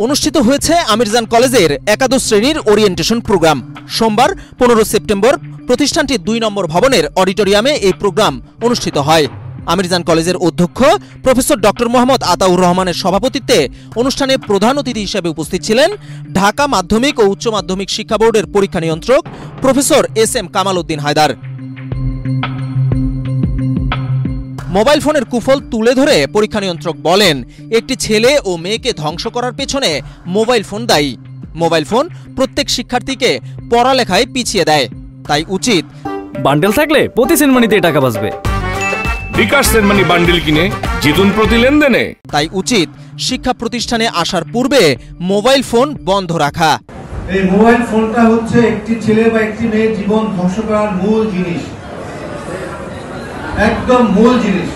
অনুষ্ঠিত হয়েছে আমিরজান কলেজের একাদশ শ্রেণীর ওরিয়েন্টেশন প্রোগ্রাম। সোমবার 15 সেপ্টেম্বর প্রতিষ্ঠানটির 2 নম্বর ভবনের অডিটোরিয়ামে এই প্রোগ্রাম অনুষ্ঠিত হয়। আমিরজান কলেজের অধ্যক্ষ প্রফেসর ডক্টর মোহাম্মদ আতাউর রহমানের সভাপতিত্বে অনুষ্ঠানে প্রধান অতিথি হিসেবে উপস্থিত ছিলেন ঢাকা মাধ্যমিক ও উচ্চ মাধ্যমিক শিক্ষা বোর্ডের পরীক্ষা নিয়ন্ত্রক professor S M. Kamal Uddin Haider. Mobile ফোনের কুফল তুলে ধরে পরীক্ষা নিয়ন্ত্রক বলেন, একটি ছেলে ও মেয়েকে ধ্বংস করার পেছনে মোবাইল ফোন দায়ী। মোবাইল ফোন প্রত্যেক শিক্ষার্থীকে পড়ালেখায় পিছিয়ে দেয়, তাই উচিত বান্ডেল থাকলে প্রতি সেনমানিতে টাকা বাঁচবে। বিকাশ সেনমানি বান্ডেল কিনে জিতুন প্রতি লেনদেনে। তাই উচিত শিক্ষা প্রতিষ্ঠানে আসার পূর্বে মোবাইল ফোন বন্ধ রাখা। এই মোবাইল ফোনটা হচ্ছে একটি ছেলে বা একটি মেয়ের জীবন ধ্বংস করার মূল জিনিস, একদম মূল জিনিস।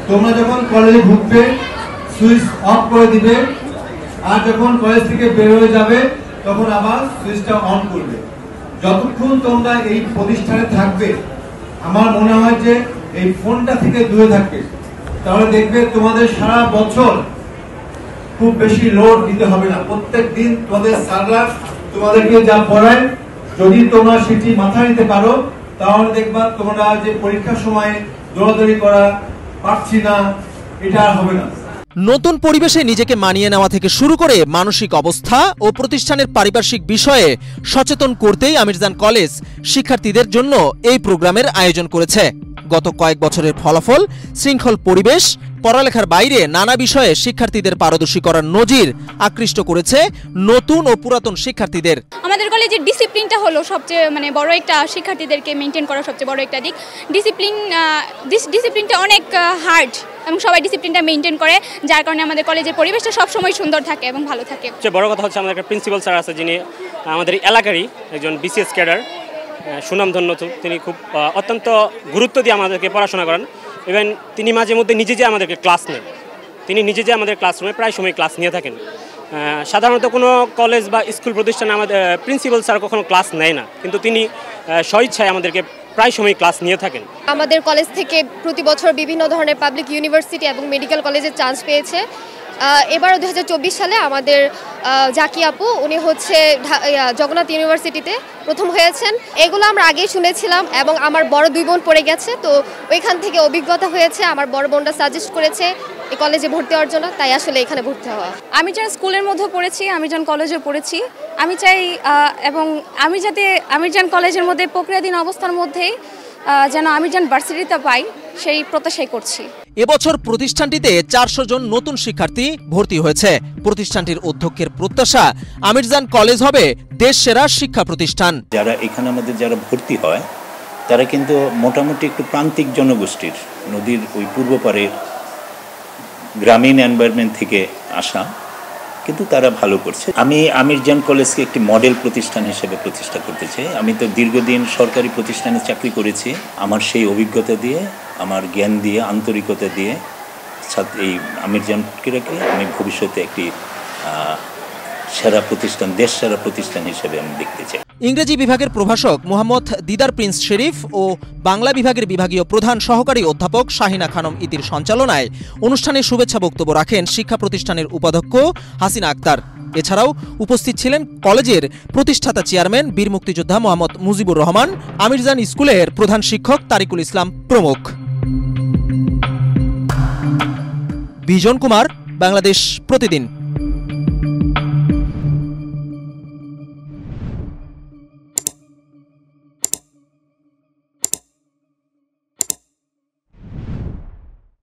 তোমরা যখন কলেজে ঢুকবে সুইচ অফ করে দিবে, আর যখন কলেজ থেকে বের হয়ে যাবে তখন আবার সুইচটা অন করবে। যতক্ষণ তোমরা এই প্রতিষ্ঠানে থাকবে আমার মনে হয় যে এই ফোনটা থেকে দূরে থাকবে, তাহলে দেখবে তোমাদের সারা বছর খুব বেশি লোড দিতে হবে না। প্রত্যেক দিন তোমাদের স্যাররা তোমাদেরকে যা পড়ায় যদি তোমরা সেটি মাথায় নিতে পারো, তাহলে দেখবা তোমরা যে পরীক্ষার সময় দৌড়াদৌড়ি করা পারছি না, এটা আর হবে না। নতুন পরিবেশে নিজেকে মানিয়ে নেওয়া থেকে শুরু করে মানসিক অবস্থা ও প্রতিষ্ঠানের পারিপার্শ্বিক বিষয়ে সচেতন করতেই আমিরজান কলেজ শিক্ষার্থীদের জন্য এই প্রোগ্রামের আয়োজন করেছে। গত কয়েক বছরের ফলাফল, শৃঙ্খল পরিবেশ, পড়ালেখার বাইরে নানা বিষয়ে শিক্ষার্থীদের পারদর্শী করার নজির আকৃষ্ট করেছে নতুন ও পুরাতন শিক্ষার্থীদের। আমাদের কলেজের ডিসিপ্লিনটা হলো সবচেয়ে বড় একটা, শিক্ষার্থীদেরকে মেনটেন করা সবচেয়ে বড় একটা দিক। ডিসিপ্লিনটা অনেক হার্ড এবং সবাই ডিসিপ্লিনটা মেনটেন করে, যার কারণে আমাদের কলেজের পরিবেশটা সবসময় সুন্দর থাকে এবং ভালো থাকে। সবচেয়ে বড় কথা হচ্ছে আমাদের একটা প্রিন্সিপাল স্যার আছে, যিনি আমাদের এলাকারই একজন বিসিএস ক্যাডার, সুনামধন্য। তিনি খুব অত্যন্ত গুরুত্ব দিয়ে আমাদেরকে পড়াশোনা করেন। ইভেন তিনি মাঝে মধ্যে নিজে যে আমাদেরকে ক্লাস নেন, তিনি নিজে যে আমাদের ক্লাসরুমে প্রায় সময় ক্লাস নিয়ে থাকেন। সাধারণত কোনো কলেজ বা স্কুল প্রতিষ্ঠানে আমাদের প্রিন্সিপাল স্যার কখনো ক্লাস নেয় না, কিন্তু তিনি স্বইচ্ছায় আমাদেরকে প্রায় সময় ক্লাস নিয়ে থাকেন। আমাদের কলেজ থেকে প্রতি বছর বিভিন্ন ধরনের পাবলিক ইউনিভার্সিটি এবং মেডিকেল কলেজের চান্স পেয়েছে। এবারও 2024 সালে আমাদের জাকি আপু, উনি হচ্ছে জগন্নাথ ইউনিভার্সিটিতে প্রথম হয়েছেন। এগুলো আমরা আগেই শুনেছিলাম এবং আমার বড় 2 বোন পড়ে গেছে, তো ওইখান থেকে অভিজ্ঞতা হয়েছে। আমার বড় বোনটা সাজেস্ট করেছে এই কলেজে ভর্তি হওয়ার জন্য, তাই আসলে এখানে ভর্তি হওয়া। আমি যখন স্কুলের মধ্যে পড়েছি, আমিরজান কলেজে পড়েছি, আমি চাই এবং আমি যাতে আমিরজান কলেজের মধ্যে প্রক্রিয়াধীন অবস্থার মধ্যেই যেন আমিরজান ভার্সিটিতে পাই, সেই প্রত্যাশাই করছি। এবছর প্রতিষ্ঠানটিতে 400 জন নতুন শিক্ষার্থী ভর্তি হয়েছে। প্রতিষ্ঠানটির অধ্যক্ষের প্রত্যাশা, আমিরজান কলেজ হবে দেশ সেরা শিক্ষা প্রতিষ্ঠান। যারা এখানে আমাদের যারা ভর্তি হয় তারা কিন্তু মোটামুটি একটু প্রান্তিক জনগোষ্ঠীর, নদীর ওই পূর্ব পারে গ্রামীণ এনভায়রনমেন্ট থেকে আসা, কিন্তু তারা ভালো করছে। আমি আমিরজান কলেজকে একটি মডেল প্রতিষ্ঠান হিসেবে প্রতিষ্ঠা করতে চাই। আমি তো দীর্ঘদিন সরকারি প্রতিষ্ঠানে চাকরি করেছি। আমার সেই অভিজ্ঞতা দিয়ে, আমার জ্ঞান দিয়ে, আন্তরিকতা দিয়ে এই আমিরজানকে আমি ভবিষ্যতে একটি সেরা প্রতিষ্ঠান, দেশ সেরা প্রতিষ্ঠান হিসেবে আমি দেখতে চাই। ইংরেজি বিভাগের প্রভাষক মোহাম্মদ দিদার প্রিন্স শরীফ ও বাংলা বিভাগের বিভাগীয় প্রধান সহকারী অধ্যাপক শাহিনা খানম ইতির সঞ্চালনায় অনুষ্ঠানে শুভেচ্ছা বক্তব্য রাখেন শিক্ষা প্রতিষ্ঠানের উপাধ্যক্ষ হাসিনা আক্তার। এছাড়াও উপস্থিত ছিলেন কলেজের প্রতিষ্ঠাতা চেয়ারম্যান বীর মুক্তিযোদ্ধা মোহাম্মদ মুজিবুর রহমান, আমিরজান স্কুলের প্রধান শিক্ষক তারিকুল ইসলাম প্রমুখ। বিজন কুমার, বাংলাদেশ প্রতিদিন।